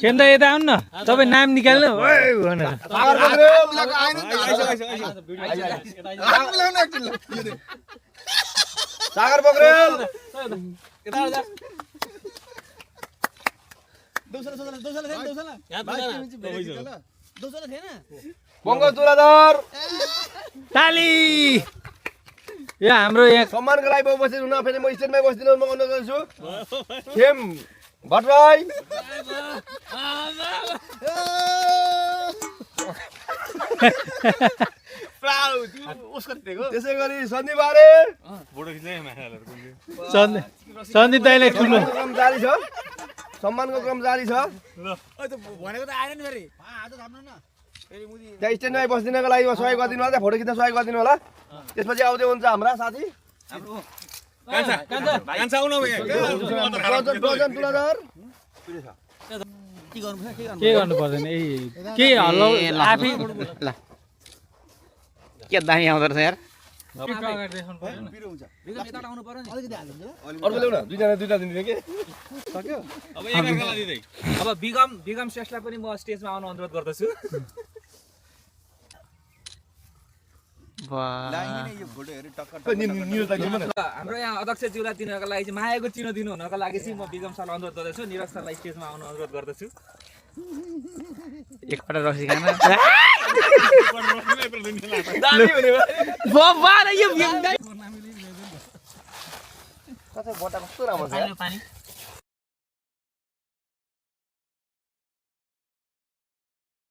केन्द यता आउनु न तपाईँ नाम निकाल्नु भनेर सागर बग्रेल बङ्गल तुलाधर ताली यो हाम्रो यहाँ सम्मानको लागि बसिदिनु न फेरि म स्टेजमै बसिदिनु म अनुरोध गर्छु खेम भट्टराई त्यसै गरी सन्दीप आरे सन्दीप दाइले ठुलो क्रम जारी छ सम्मानको क्रम जारी छ त्यहाँ स्ट्यान्डमै बसिदिनको लागि सहयोग गरिदिनु होला त्यहाँ फोटो खिच्न सहयोग गरिदिनु होला त्यसपछि आउँदै हुन्छ हाम्रा साथी तुलाधर के गर्नु पर्दैन ए के हल्ला आफै के दामी आउँदो रहेछ यार अर्को ल्याउ न दुईटा दिने के सक्यो अब बिगम श्रेष्ठलाई पनि म स्टेजमा आउन अनुरोध गर्दछु हाम्रो यहाँ अध्यक्षज्यूलाई दिनको लागि चाहिँ मायाको चिनो दिनु हुनको लागि चाहिँ म बिगम सरलाई अनुरोध गर्दछु निरज सरलाई स्टेजमा आउन अनुरोध गर्दछु एकपल्ट रक्सी खान कतै बट्टा कस्तो राम्रो छ